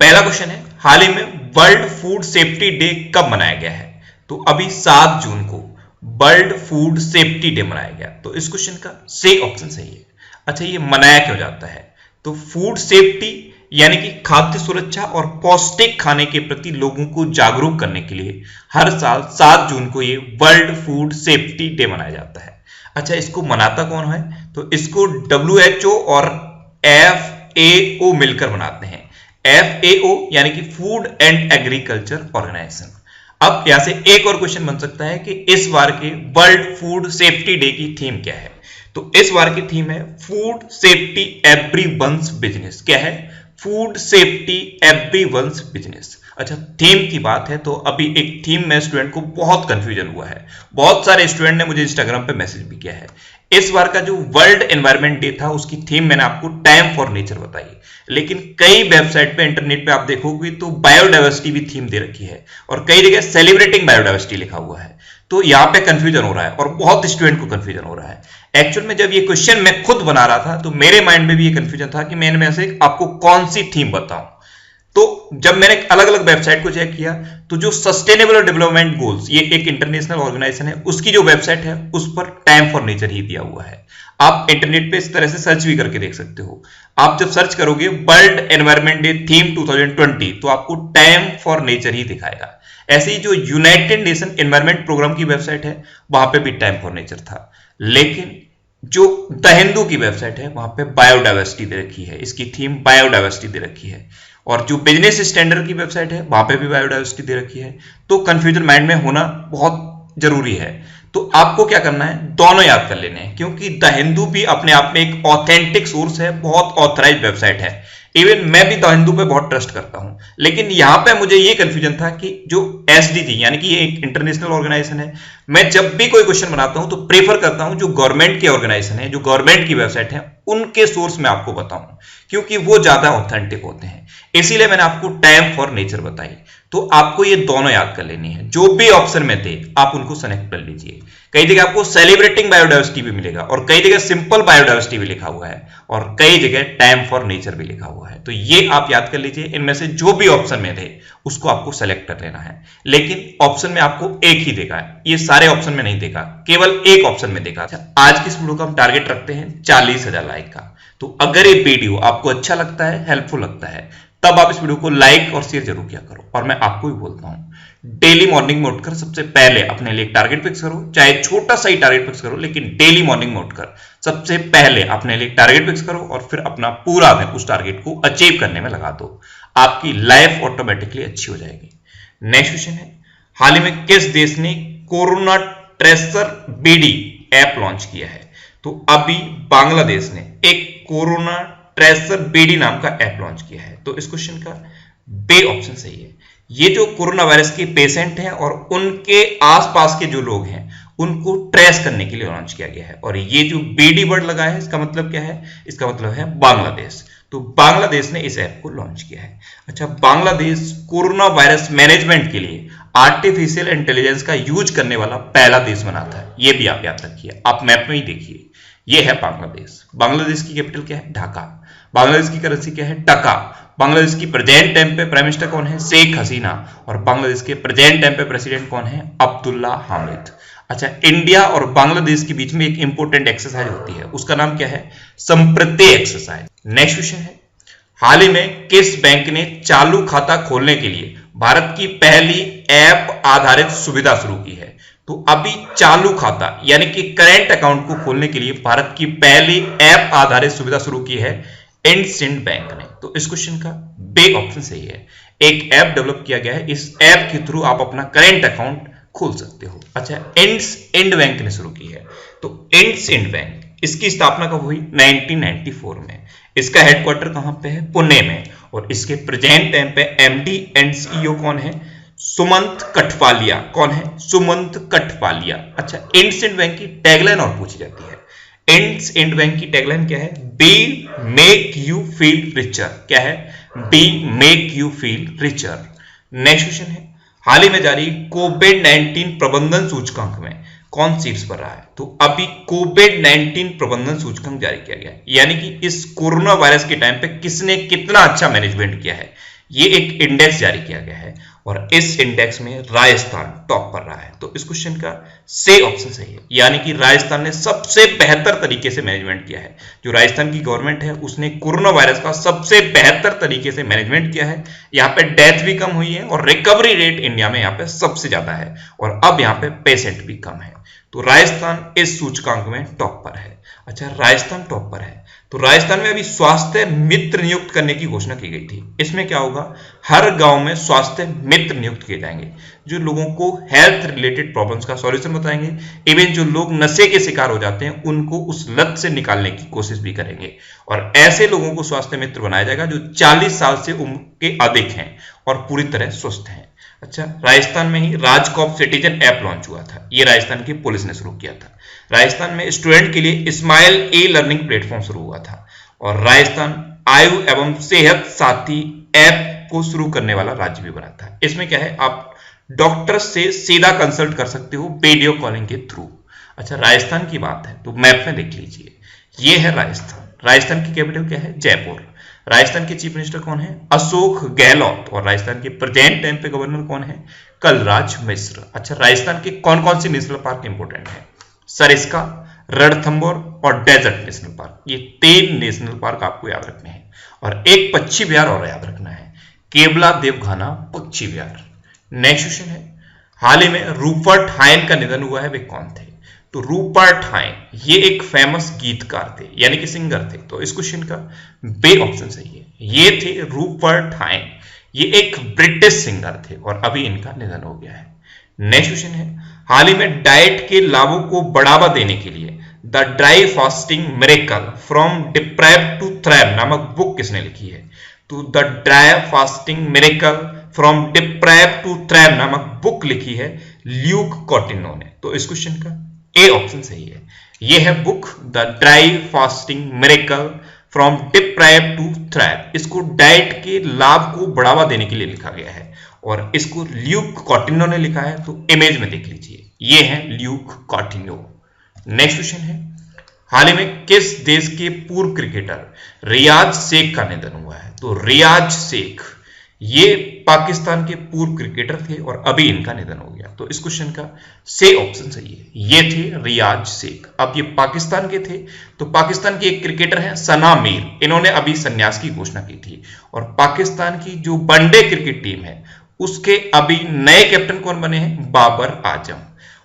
पहला क्वेश्चन है, हाल ही में वर्ल्ड फूड सेफ्टी डे कब मनाया गया है? तो अभी 7 जून को वर्ल्ड फूड सेफ्टी डे मनाया गया। तो इस क्वेश्चन का सही ऑप्शन सही है। अच्छा, ये मनाया क्यों जाता है? तो फूड सेफ्टी यानी कि खाद्य सुरक्षा और पौष्टिक खाने के प्रति लोगों को जागरूक करने के लिए हर साल 7 जून को ये वर्ल्ड फूड सेफ्टी डे मनाया जाता है। अच्छा, इसको मनाता कौन है? तो इसको WHO और FAO मिलकर मनाते हैं। FAO यानी कि फूड एंड एग्रीकल्चर ऑर्गेनाइजेशन। अब यहां से एक और क्वेश्चन बन सकता है कि इस बार के वर्ल्ड फूड सेफ्टी डे की थीम क्या है? तो इस बार की थीम है फूड सेफ्टी एवरीवन्स बिजनेस। क्या है? Food safety everyone's business. अच्छा, थीम की बात है तो अभी एक थीम में स्टूडेंट को बहुत कंफ्यूजन हुआ है। बहुत सारे स्टूडेंट ने मुझे इंस्टाग्राम पे मैसेज भी किया है। इस बार का जो वर्ल्ड एनवायरनमेंट डे था उसकी थीम मैंने आपको टाइम फॉर नेचर बताई, लेकिन कई वेबसाइट पे इंटरनेट पे आप देखोगे तो बायोडाइवर्सिटी भी थीम दे रखी है और कई जगह सेलिब्रेटिंग बायोडाइवर्सिटी लिखा हुआ है। तो यहाँ पे कंफ्यूजन हो रहा है और बहुत स्टूडेंट को कंफ्यूजन हो रहा है। एक्चुअल में जब ये क्वेश्चन मैं खुद बना रहा था तो मेरे माइंड में भी ये कंफ्यूजन था कि मैं इनमें से आपको कौन सी थीम बताऊं। तो जब मैंने अलग अलग वेबसाइट को चेक किया तो जो सस्टेनेबल डेवलपमेंट गोल्स, ये एक इंटरनेशनल ऑर्गेनाइजेशन है, उसकी जो वेबसाइट है उस पर टाइम फॉर नेचर ही दिया हुआ है। आप इंटरनेट पे इस तरह से सर्च भी करके देख सकते हो। आप जब सर्च करोगे वर्ल्ड एनवायरनमेंट डे थीम 2020 तो आपको टाइम फॉर नेचर ही दिखाएगा। ऐसे ही जो यूनाइटेड नेशन एनवायरनमेंट प्रोग्राम की वेबसाइट है वहां पे भी टाइम फॉर नेचर था, लेकिन जो द हिंदू की वेबसाइट है वहां पे बायोडाइवर्सिटी दे रखी है, इसकी थीम बायोडाइवर्सिटी दे रखी है। और जो बिजनेस स्टैंडर्ड की वेबसाइट है वहां पे भी बायोडाइवर्सिटी दे रखी है। तो कंफ्यूजन माइंड में होना बहुत जरूरी है। तो आपको क्या करना है, दोनों याद कर लेने हैं, क्योंकि द हिंदू भी अपने आप में एक ऑथेंटिक सोर्स है, बहुत ऑथराइज्ड वेबसाइट है। इवन मैं भी द हिंदू पे बहुत ट्रस्ट करता हूं, लेकिन यहां पे मुझे ये कंफ्यूजन था कि जो SDG यानी कि ये एक इंटरनेशनल ऑर्गेनाइजेशन है, मैं जब भी कोई क्वेश्चन बनाता हूं तो प्रेफर करता हूं जो गवर्नमेंट के ऑर्गेनाइजेशन है, जो गवर्नमेंट की वेबसाइट है, उनके सोर्स में आपको बताऊं, क्योंकि वो ज्यादा ऑथेंटिक होते हैं। इसीलिए मैंने आपको टाइम फॉर नेचर बताई। तो आपको ये दोनों याद कर लेनी है, जो भी ऑप्शन में थे आप उनको सेलेक्ट कर लीजिए। कई जगह आपको सेलिब्रेटिंग बायोडाइवर्सिटी भी मिलेगा और कई जगह सिंपल बायोडाइवर्सिटी भी लिखा हुआ है और कई जगह टाइम फॉर नेचर भी लिखा हुआ है। तो ये आप याद कर लीजिए, इनमें से जो भी ऑप्शन में थे उसको आपको सेलेक्ट कर लेना है। लेकिन ऑप्शन में आपको एक ही देगा है, ये सारे ऑप्शन में नहीं देगा, केवल एक ऑप्शन में देगा। आज की इस वीडियो का हम टारगेट रखते हैं 40,000 लाइक का। तो अगर ये वीडियो आपको अच्छा लगता है, हेल्पफुल लगता है, तब आप इस वीडियो को लाइक और शेयर जरूर किया करो। और मैं आपको भी बोलता हूं, डेली मॉर्निंग में उठकर सबसे पहले अपने लिए एक टारगेट फिक्स करो, चाहे छोटा सा ही टारगेट फिक्स करो, लेकिन डेली मॉर्निंग में उठकर सबसे पहले अपने लिए एक टारगेट फिक्स करो और फिर अपना पूरा दिन उस टारगेट को अचीव करने में लगा दो। आपकी लाइफ ऑटोमेटिकली अच्छी हो जाएगी। नेक्स्ट क्वेश्चन है, हाल ही में किस देश ने corona tracer BD app launch किया है? तो अभी बांग्लादेश ने एक कोरोना ट्रेसर BD नाम का ऐप लॉन्च किया है। तो इस क्वेश्चन का बे ऑप्शन सही है। ये जो कोरोना वायरस के पेशेंट हैं और उनके आसपास के जो लोग हैं उनको ट्रेस करने के लिए लॉन्च किया गया है। और ये जो BD वर्ड लगा है इसका मतलब क्या है? इसका मतलब है बांग्लादेश। तो बांग्लादेश ने इस ऐप को लॉन्च किया है। अच्छा, बांग्लादेश कोरोना वायरस मैनेजमेंट के लिए आर्टिफिशियल इंटेलिजेंस का यूज करने वाला पहला देश बना था। ये भी आप याद रखिए, आप मैप में ही देखिए, ये है बांग्लादेश। बांग्लादेश की कैपिटल क्या है? ढाका। बांग्लादेश की करेंसी क्या है? टका। बांग्लादेश की प्रेजेंट टाइम पे प्राइम मिनिस्टर कौन है? शेख हसीना। और बांग्लादेश के प्रेजेंट टाइम पे प्रेसिडेंट कौन है? अब्दुल्ला हामिद। अच्छा, इंडिया और बांग्लादेश के बीच में एक इंपॉर्टेंट एक्सरसाइज होती है, उसका नाम क्या है? संप्रति एक्सरसाइज। नेक्स्ट क्वेश्चन है, हाल ही में किस बैंक ने चालू खाता खोलने के लिए भारत की पहली ऐप आधारित सुविधा शुरू की है? तो अभी चालू खाता यानी कि करेंट अकाउंट को खोलने के लिए भारत की पहली ऐप आधारित सुविधा शुरू की है इंडसिंड बैंक ने। तो इस क्वेश्चन का बे ऑप्शन सही है। एक ऐप डेवलप किया गया है, इस ऐप के थ्रू आप अपना करेंट अकाउंट खोल सकते हो। अच्छा, इंड बैंक ने शुरू की है। तो इंड बैंक, इसकी स्थापना कब हुई? 1994 में। इसका हेडक्वार्टर कहां पे है? पुणे में। और इसके प्रेजेंट टाइम पे MD एंड CEO कौन है? सुमंत कठपालिया। कौन है? सुमंत कठपालिया। अच्छा, इंड बैंक की टैगलाइन और पूछी जाती है। इंड बैंक की टैगलाइन क्या है? Be make you feel richer. क्या है? Be make you feel richer. Next question है, हाल ही में जारी कोविड-19 प्रबंधन सूचकांक में कौन शीर्ष पर रहा है? तो अभी कोविड-19 प्रबंधन सूचकांक जारी किया गया है, यानी कि इस कोरोना वायरस के टाइम पे किसने कितना अच्छा मैनेजमेंट किया है, ये एक इंडेक्स जारी किया गया है और इस इंडेक्स में राजस्थान टॉप पर रहा है। तो इस क्वेश्चन का से ऑप्शन सही है, यानी कि राजस्थान ने सबसे बेहतर तरीके से मैनेजमेंट किया है। जो राजस्थान की गवर्नमेंट है उसने कोरोना वायरस का सबसे बेहतर तरीके से मैनेजमेंट किया है। यहाँ पे डेथ भी कम हुई है और रिकवरी रेट इंडिया में यहाँ पे सबसे ज्यादा है और अब यहाँ पे पेशेंट भी कम है। तो राजस्थान इस सूचकांक में टॉप पर है। अच्छा, राजस्थान टॉप पर है तो राजस्थान में अभी स्वास्थ्य मित्र नियुक्त करने की घोषणा की गई थी। इसमें क्या होगा, हर गांव में स्वास्थ्य मित्र नियुक्त किए जाएंगे जो लोगों को हेल्थ रिलेटेड प्रॉब्लम्स का सॉल्यूशन बताएंगे। इवन जो लोग नशे के शिकार हो जाते हैं उनको उस लत से निकालने की कोशिश भी करेंगे और ऐसे लोगों को स्वास्थ्य मित्र बनाया जाएगा जो 40 साल से उम्र के अधिक हैं और पूरी तरह स्वस्थ हैं। अच्छा, राजस्थान में ही राजकॉप सिटीजन ऐप लॉन्च हुआ था। ये राजस्थान की पुलिस ने शुरू किया था। राजस्थान में स्टूडेंट के लिए स्माइल ए लर्निंग प्लेटफॉर्म शुरू हुआ था और राजस्थान आयु एवं सेहत साथी ऐप को शुरू करने वाला राज्य भी बना था। इसमें क्या है, आप डॉक्टर से सीधा कंसल्ट कर सकते हो वीडियो कॉलिंग के थ्रू। अच्छा, राजस्थान की बात है तो मैप में देख लीजिए, ये है राजस्थान। राजस्थान की कैपिटल क्या है, जयपुर। राजस्थान के चीफ मिनिस्टर कौन है, अशोक गहलोत। और राजस्थान के प्रेजेंट टाइम पे गवर्नर कौन है, कलराज मिश्र। अच्छा, राजस्थान के कौन कौन से नेशनल पार्क इंपोर्टेंट है, सरिस्का, रणथंभौर और डेजर्ट नेशनल पार्क। ये 3 नेशनल पार्क आपको याद रखने हैं और एक पक्षी विहार और याद रखना है, केवला देवघाना पक्षी विहार। नेक्स्ट क्वेश्चन है, हाल ही में रूपर्ट हाइन का निधन हुआ है, वे कौन थे। तो रूपर्ट हाइन ये एक फेमस गीतकार थे यानी कि सिंगर थे। तो इस क्वेश्चन का बे ऑप्शन सही है, ये थे रूपर्ट हाइन। ये एक ब्रिटिश सिंगर थे और अभी इनका निधन हो गया है। नेक्स्ट क्वेश्चन है, हाल ही में डाइट के लाभों को बढ़ावा देने के लिए the dry fasting miracle from deprived to thrive नामक बुक किसने लिखी है। तो the dry fasting miracle from deprived to thrive नामक बुक लिखी है ल्यूक कॉटिनो ने। तो इस क्वेश्चन का ए ऑप्शन सही है, यह है book the dry fasting miracle from deprived to thrive. इसको डाइट के लाभ को बढ़ावा देने के लिए लिखा गया है और इसको ल्यूक कॉटिनो ने लिखा है। तो इमेज में देख लीजिए, ये है ल्यूक कॉटिनो। नेक्स्ट क्वेश्चन है, हाल ही में किस देश के पूर्व क्रिकेटर रियाज शेख का निधन हुआ है। तो रियाज शेख ये पाकिस्तान के पूर्व क्रिकेटर थे और अभी इनका निधन हो गया। तो इस क्वेश्चन का से ऑप्शन सही है, ये थे रियाज शेख। अब ये पाकिस्तान के थे तो पाकिस्तान के एक क्रिकेटर हैं सना मीर, इन्होंने अभी संन्यास की घोषणा की थी और पाकिस्तान की जो वनडे क्रिकेट टीम है उसके अभी नए कैप्टन कौन बने हैं, बाबर आजम।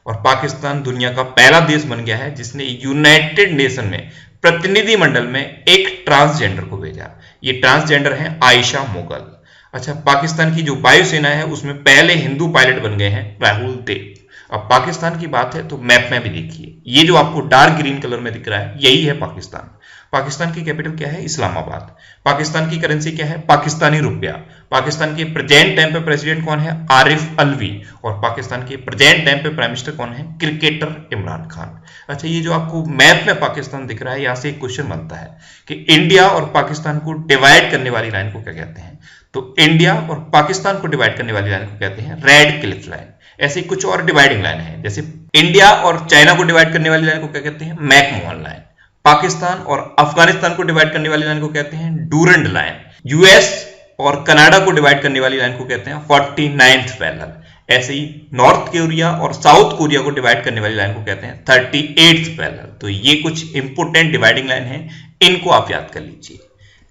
और पाकिस्तान दुनिया का पहला देश बन गया है जिसने यूनाइटेड नेशन में प्रतिनिधि मंडल में एक ट्रांसजेंडर को भेजा। ये ट्रांसजेंडर है आयशा मुगल। अच्छा, पाकिस्तान की जो वायुसेना है उसमें पहले हिंदू पायलट बन गए हैं राहुल देव। अब पाकिस्तान की बात है तो मैप में भी देखिए, ये जो आपको डार्क ग्रीन कलर में दिख रहा है यही है पाकिस्तान। पाकिस्तान की कैपिटल क्या है, इस्लामाबाद। पाकिस्तान की करेंसी क्या है, पाकिस्तानी रुपया। पाकिस्तान के प्रेजेंट टाइम पे प्रेसिडेंट कौन है, आरिफ अलवी। और पाकिस्तान के प्रेजेंट टाइम पे प्राइम मिनिस्टर कौन है, क्रिकेटर इमरान खान। अच्छा, ये जो आपको मैप में पाकिस्तान दिख रहा है, यहां से एक क्वेश्चन बनता है कि इंडिया और पाकिस्तान को डिवाइड करने वाली लाइन को क्या कहते हैं। तो इंडिया और पाकिस्तान को डिवाइड करने वाली लाइन को कहते हैं रेड क्लिफ लाइन। ऐसे कुछ और डिवाइडिंग लाइन है, जैसे इंडिया और चाइना को डिवाइड करने वाली लाइन को क्या कहते हैं, मैकमोहन लाइन। पाकिस्तान और अफगानिस्तान को डिवाइड करने वाली लाइन को कहते हैं डूरंड लाइन। यूएस और कनाडा को डिवाइड करने वाली लाइन को कहते हैं 49th पैरेलल। ऐसे ही नॉर्थ कोरिया और साउथ कोरिया को डिवाइड करने वाली लाइन को कहते हैं 38th पैरेलल। तो ये कुछ इंपोर्टेंट डिवाइडिंग लाइन है, इनको आप याद कर लीजिए।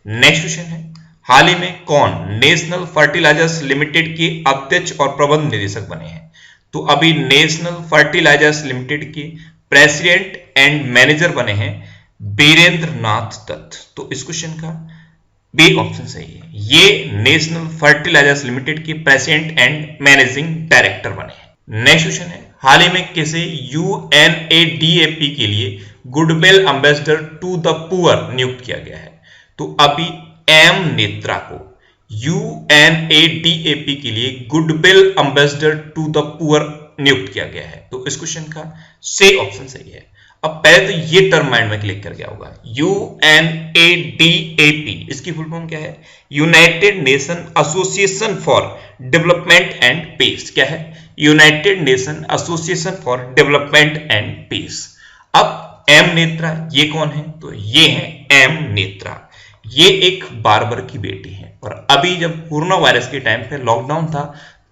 नेक्स्ट क्वेश्चन है, हाल ही में कौन नेशनल फर्टिलाइजर्स लिमिटेड के अध्यक्ष और प्रबंध निदेशक बने हैं। तो अभी नेशनल फर्टिलाइजर्स लिमिटेड के प्रेसिडेंट एंड मैनेजर बने हैं बीरेंद्र नाथ दत्त। तो इस क्वेश्चन का बी ऑप्शन सही है, ये नेशनल फर्टिलाइजर्स लिमिटेड के प्रेसिडेंट एंड मैनेजिंग डायरेक्टर बने हैं। नेक्स्ट क्वेश्चन है, हाल ही में किसे यूएनएडीएपी के लिए goodwill ambassador to the poor नियुक्त किया गया है। तो अभी एम नेत्रा को यूएनएडीएपी के लिए goodwill ambassador to the poor नियुक्त किया गया है। तो इस क्वेश्चन का से ऑप्शन सही है। अब पहले तो ये टर्म माइंड में क्लिक कर गया होगा, यूएनएडीएपी इसकी फुल फॉर्म क्या है, United Nation Association for Development and Peace. क्या है, United Nation Association for Development and Peace. अब एम नेत्रा ये कौन है, तो ये है एम नेत्रा। ये एक बार्बर की बेटी है और अभी जब कोरोना वायरस के टाइम पे लॉकडाउन था,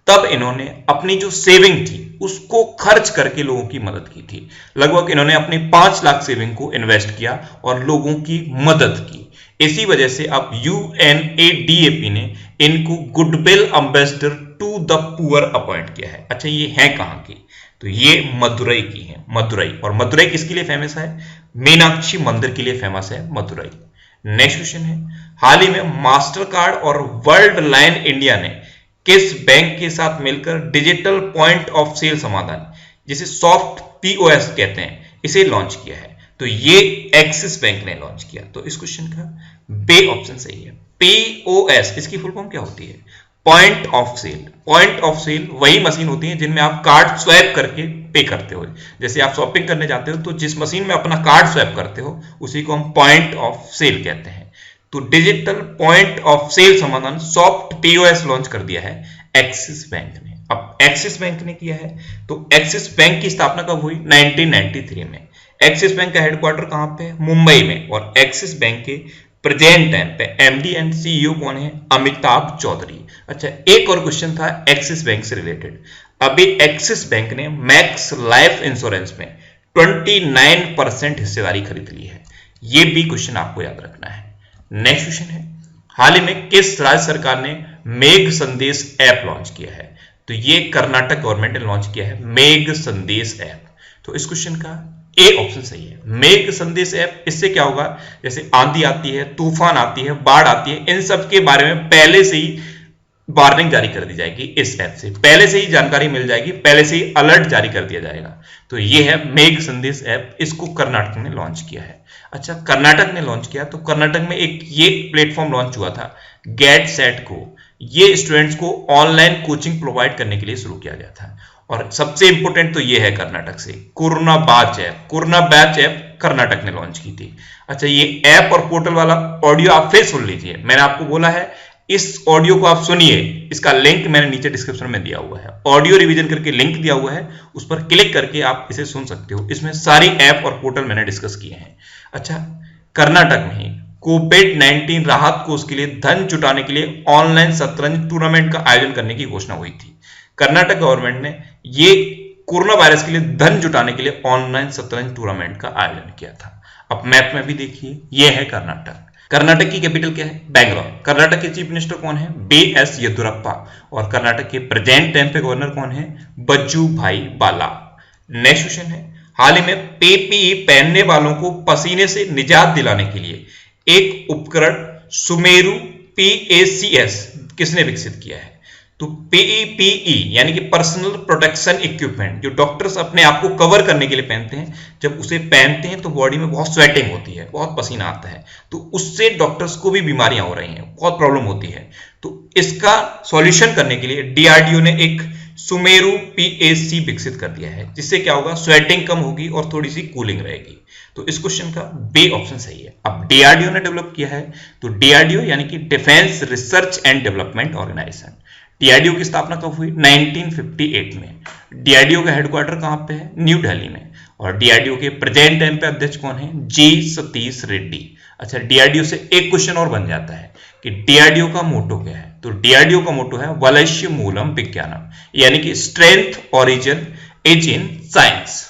तब इन्होंने अपनी जो सेविंग थी उसको खर्च करके लोगों की मदद की थी। लगभग इन्होंने अपनी 5 लाख सेविंग को इन्वेस्ट किया और लोगों की मदद की। इसी वजह से अब UNADAP ने इनको goodwill ambassador to the poor appoint किया है। अच्छा, ये है कहां की? तो ये मदुरई की है, मदुरई। और मदुरई किसके लिए फेमस है? मीनाक्षी मंदिर के लिए फेमस है मदुरई। नेक्स्ट क्वेश्चन है, हाल ही में मास्टर कार्ड और वर्ल्ड लाइन इंडिया ने किस बैंक के साथ मिलकर डिजिटल पॉइंट ऑफ सेल समाधान, जिसे सॉफ्ट POS कहते हैं, इसे लॉन्च किया है? तो ये एक्सिस बैंक ने लॉन्च किया। तो इस क्वेश्चन का बे ऑप्शन सही है। POS इसकी फुल फॉर्म क्या होती है? Point of sale. Point of sale वही मशीन होती है जिनमें आप कार्ड स्वैप करके पे करते हो। जैसे आप शॉपिंग करने जाते हो तो जिस मशीन में अपना कार्ड स्वैप करते हो उसी को हम पॉइंट ऑफ सेल कहते हैं। तो डिजिटल पॉइंट ऑफ सेल समाधान सॉफ्ट POS लॉन्च कर दिया है एक्सिस बैंक ने। अब एक्सिस बैंक ने किया है, तो एक्सिस बैंक की स्थापना कब हुई? 1993 में। एक्सिस बैंक का हेडक्वार्टर कहां पे है? मुंबई में। और एक्सिस बैंक के प्रेजेंट टाइम पे MD एंड CEO कौन है? अमिताभ चौधरी। अच्छा, एक और क्वेश्चन था एक्सिस बैंक से रिलेटेड। अभी एक्सिस बैंक ने मैक्स लाइफ इंश्योरेंस में 29% हिस्सेदारी खरीद ली है। ये भी क्वेश्चन आपको याद रखना है। नेक्स्ट क्वेश्चन है, हाल ही में किस राज्य सरकार ने मेघ संदेश ऐप लॉन्च किया है? तो ये कर्नाटक गवर्नमेंट ने लॉन्च किया है मेघ संदेश ऐप। तो इस क्वेश्चन का ए ऑप्शन सही है। मेघ संदेश ऐप, इससे क्या होगा? जैसे आंधी आती है, तूफान आती है, बाढ़ आती है, इन सब के बारे में पहले से ही वार्निंग जारी कर दी जाएगी। इस ऐप से पहले से ही जानकारी मिल जाएगी, पहले से ही अलर्ट जारी कर दिया जाएगा। तो ये है मेघ संदेश ऐप, इसको कर्नाटक ने लॉन्च किया है। अच्छा, कर्नाटक ने लॉन्च किया तो कर्नाटक में एक ये प्लेटफॉर्म लॉन्च हुआ था गेट सेट को। ये स्टूडेंट्स को ऑनलाइन कोचिंग प्रोवाइड करने के लिए शुरू किया गया था। और सबसे इंपॉर्टेंट तो ये है कर्नाटक से corona batch app. Corona batch app Karnataka ने लॉन्च की थी। अच्छा, ये ऐप और पोर्टल वाला ऑडियो आप फिर सुन लीजिए। मैंने आपको बोला है इस ऑडियो को आप सुनिए, इसका लिंक मैंने नीचे डिस्क्रिप्शन में दिया हुआ है। ऑडियो रिवीजन करके लिंक दिया हुआ है, उस पर क्लिक करके आप इसे सुन सकते हो। इसमें सारी ऐप और पोर्टल मैंने डिस्कस किए हैं। अच्छा, कर्नाटक में ही कोविड-19 राहत कोष के लिए धन जुटाने के लिए ऑनलाइन शतरंज टूर्नामेंट का आयोजन करने की घोषणा हुई थी। कर्नाटक गवर्नमेंट ने ये कोरोना वायरस के लिए धन जुटाने के लिए ऑनलाइन शतरंज टूर्नामेंट का आयोजन किया था। अब मैप में भी देखिए, ये है कर्नाटक। कर्नाटक की कैपिटल क्या है? बैंगलोर। कर्नाटक के चीफ मिनिस्टर कौन है? BS येदुरप्पा। और कर्नाटक के प्रेजेंट टाइम पे गवर्नर कौन है? बज्जू भाई वाला। नेक्स्ट क्वेश्चन है, हाल ही में PPE पहनने वालों को पसीने से निजात दिलाने के लिए एक उपकरण सुमेरु PACS किसने विकसित किया है? तो PPE यानी कि पर्सनल प्रोटेक्शन इक्विपमेंट, जो डॉक्टर्स अपने आप को कवर करने के लिए पहनते हैं। जब उसे पहनते हैं तो बॉडी में बहुत स्वेटिंग होती है, बहुत पसीना आता है, तो उससे डॉक्टर्स को भी बीमारियां हो रही हैं, बहुत प्रॉब्लम होती है। तो इसका सॉल्यूशन करने के लिए DRDO ने एक सुमेरु PAC विकसित कर दिया है, जिससे क्या होगा? स्वेटिंग कम होगी और थोड़ी सी कूलिंग रहेगी। तो इस क्वेश्चन का बी ऑप्शन सही है। अब DRDO ने डेवलप किया है, तो DRDO यानी कि Defence Research and Development Organisation. DRDO की स्थापना कब हुई? 1958 में। DRDO का हेडक्वार्टर कहां पे है? न्यू दिल्ली में। और DRDO के प्रेजेंट टाइम पे अध्यक्ष कौन है? G सतीश रेड्डी। अच्छा, DRDO से एक क्वेश्चन और बन जाता है कि DRDO का मोटो क्या है? तो DRDO का मोटो है वलश्य मूलम विज्ञानम, यानी कि strength origin is in science.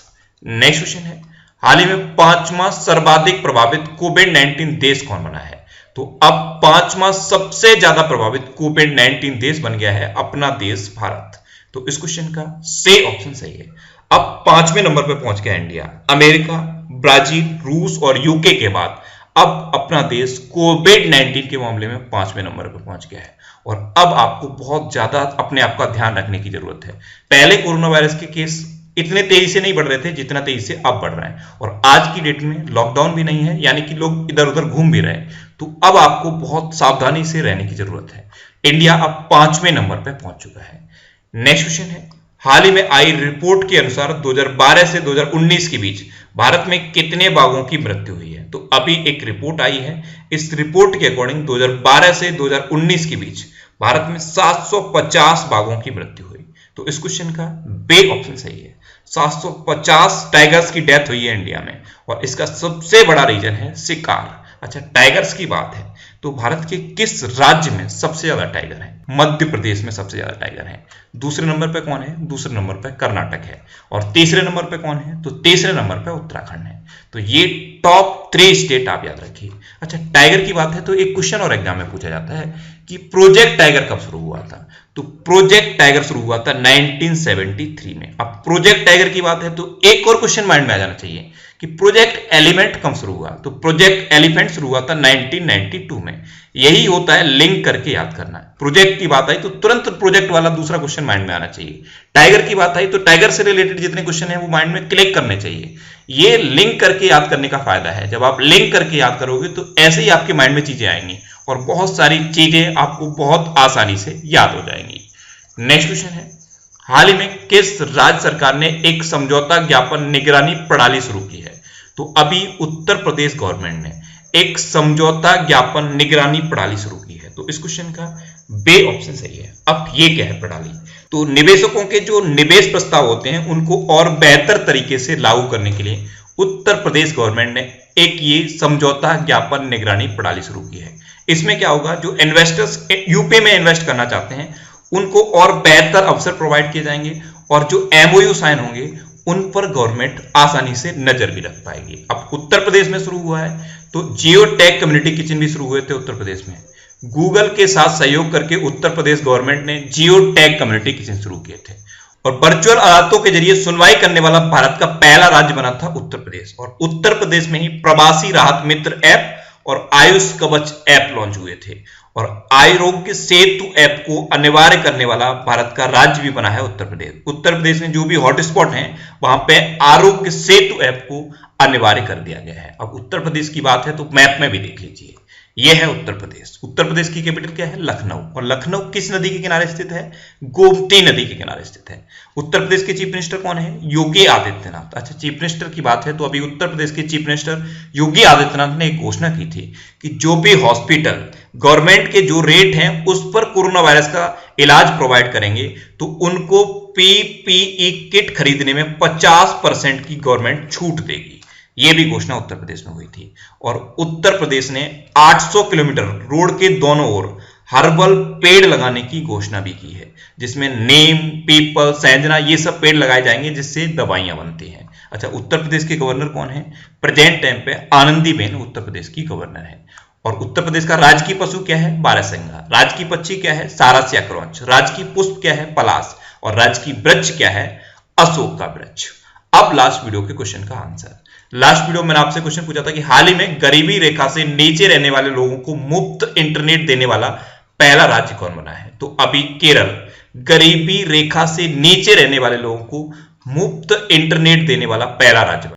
Next question है, हाल ही में 5वां सर्वाधिक प्रभावित कोविड-19 देश कौन बना है? तो अब 5वां सबसे ज्यादा प्रभावित कोविड-19 देश बन गया है अपना देश भारत। तो इस क्वेश्चन का सी ऑप्शन सही है। अब 5वें नंबर पे पहुंच गया इंडिया। अमेरिका, ब्राजील, रूस और यूके के बाद अब अपना देश कोविड-19 के मामले में 5वें नंबर पे पहुंच गया है। और अब आपको बहुत ज्यादा अपने आप का ध्यान रखने की जरूरत है। पहले कोरोना वायरस के केस इतने तेजी से नहीं बढ़ रहे थे जितना तेजी से अब बढ़ रहे हैं। और आज की डेट में लॉकडाउन भी नहीं है, यानी कि लोग इधर उधर घूम भी रहे हैं। तो अब आपको बहुत सावधानी से रहने की जरूरत है। इंडिया अब 5वें नंबर पर पहुंच चुका है। नेक्स्ट क्वेश्चन है, हाल ही में आई रिपोर्ट के अनुसार 2012 से 2019 के बीच भारत में कितने बाघों की मृत्यु हुई है? तो अभी एक रिपोर्ट आई है। इस रिपोर्ट के अकॉर्डिंग 2012 से 2019 के बीच भारत में 750 बाघों की मृत्यु हुई। तो इस क्वेश्चन का बी ऑप्शन सही है। 750 टाइगर्स की डेथ हुई है इंडिया में, और इसका सबसे बड़ा रीजन है शिकार। अच्छा, टाइगर्स की बात है तो भारत के किस राज्य में सबसे ज्यादा टाइगर है? मध्य प्रदेश में सबसे ज्यादा टाइगर है। दूसरे नंबर पे कौन है? दूसरे नंबर पे कर्नाटक है। और तीसरे नंबर पे कौन है? तो तीसरे नंबर पे उत्तराखंड है। तो ये टॉप 3 स्टेट आप याद रखिए। अच्छा, टाइगर की बात है तो एक क्वेश्चन और एग्जाम में पूछा जाता है कि प्रोजेक्ट टाइगर कब शुरू हुआ था? तो प्रोजेक्ट टाइगर शुरू हुआ था 1973 में। अब प्रोजेक्ट टाइगर की बात है तो एक और क्वेश्चन माइंड में आ जाना चाहिए कि प्रोजेक्ट एलिमेंट कब शुरू हुआ? तो प्रोजेक्ट एलिफेंट शुरू हुआ था 1992 में। यही होता है लिंक करके याद करना। प्रोजेक्ट की बात आई तो तुरंत प्रोजेक्ट वाला दूसरा क्वेश्चन माइंड में आना चाहिए। टाइगर की बात आई तो टाइगर से रिलेटेड जितने क्वेश्चन है वो माइंड में क्लिक करने चाहिए। ये लिंक करके याद करने का फायदा है। जब आप लिंक करके याद करोगे तो ऐसे ही आपके माइंड में चीजें आएंगी और बहुत सारी चीजें आपको बहुत आसानी से याद हो जाएंगी। नेक्स्ट क्वेश्चन है, हाल ही में किस राज्य सरकार ने एक समझौता ज्ञापन निगरानी प्रणाली शुरू की है? तो अभी उत्तर प्रदेश गवर्नमेंट ने एक समझौता ज्ञापन निगरानी प्रणाली शुरू की है। तो इस क्वेश्चन का बे ऑप्शन सही है। अब ये क्या है प्रणाली? तो निवेशकों के जो निवेश प्रस्ताव होते हैं उनको और बेहतर तरीके से लागू करने के लिए उत्तर प्रदेश गवर्नमेंट ने एक ये समझौता ज्ञापन निगरानी प्रणाली शुरू की है। इसमें क्या होगा, जो इन्वेस्टर्स यूपी में इन्वेस्ट करना चाहते हैं उनको और बेहतर अवसर प्रोवाइड किए जाएंगे और जो एमओयू साइन होंगे उन पर गवर्नमेंट आसानी से नजर भी रख पाएगी। अब उत्तर प्रदेश में शुरू हुआ है तो जियो टेक कम्युनिटी किचन भी शुरू हुए थे उत्तर प्रदेश में। गूगल के साथ सहयोग करके उत्तर प्रदेश गवर्नमेंट ने जियो टेक कम्युनिटी किचन शुरू किए थे। और वर्चुअल अदालतों के जरिए सुनवाई करने वाला भारत का पहला राज्य बना था उत्तर प्रदेश। और उत्तर प्रदेश में ही प्रवासी राहत मित्र ऐप और आयुष कवच ऐप लॉन्च हुए थे। और आरोग्य सेतु ऐप को अनिवार्य करने वाला भारत का राज्य भी बना है उत्तर प्रदेश। उत्तर प्रदेश में जो भी हॉटस्पॉट हैं वहां पे आरोग्य सेतु ऐप को अनिवार्य कर दिया गया है। अब उत्तर प्रदेश की बात है तो मैप में भी देख लीजिए, यह है उत्तर प्रदेश। उत्तर प्रदेश की कैपिटल क्या है? लखनऊ। और लखनऊ किस नदी के किनारे स्थित है? गोमती नदी के किनारे स्थित है। उत्तर प्रदेश के चीफ मिनिस्टर कौन है? योगी आदित्यनाथ। अच्छा, चीफ मिनिस्टर की बात है तो अभी उत्तर प्रदेश के चीफ मिनिस्टर योगी आदित्यनाथ ने एक घोषणा की थी कि जो भी हॉस्पिटल गवर्नमेंट के जो रेट हैं उस पर कोरोना वायरस का इलाज प्रोवाइड करेंगे तो उनको पीपीई किट खरीदने में 50% की गवर्नमेंट छूट देगी। यह भी घोषणा उत्तर प्रदेश में हुई थी। और उत्तर प्रदेश ने 800 किलोमीटर रोड के दोनों ओर हर्बल पेड़ लगाने की घोषणा भी की है, जिसमें नीम, पीपल, सैंजना ये सब पेड़ लगाए जाएंगे जिससे दवाइयां बनती हैं। अच्छा, उत्तर प्रदेश के गवर्नर कौन है? प्रेजेंट टाइम पे आनंदीबेन उत्तर प्रदेश की गवर्नर है। और उत्तर प्रदेश का राजकीय पशु क्या है? बारहसिंगा। राजकीय पक्षी क्या है? सारस्या क्रौंच। राजकीय पुष्प क्या है? पलाश। और राजकीय वृक्ष क्या है? अशोक का वृक्ष। अब लास्ट वीडियो के क्वेश्चन का आंसर। लास्ट वीडियो में मैंने आपसे क्वेश्चन पूछा था कि हाल ही में गरीबी रेखा से नीचे रहने वाले लोगों को मुफ्त इंटरनेट देने वाला पहला राज्य कौन बना है? तो अभी केरल गरीबी रेखा से नीचे रहने वाले लोगों को मुफ्त इंटरनेट देने वाला पहला राज्य बना।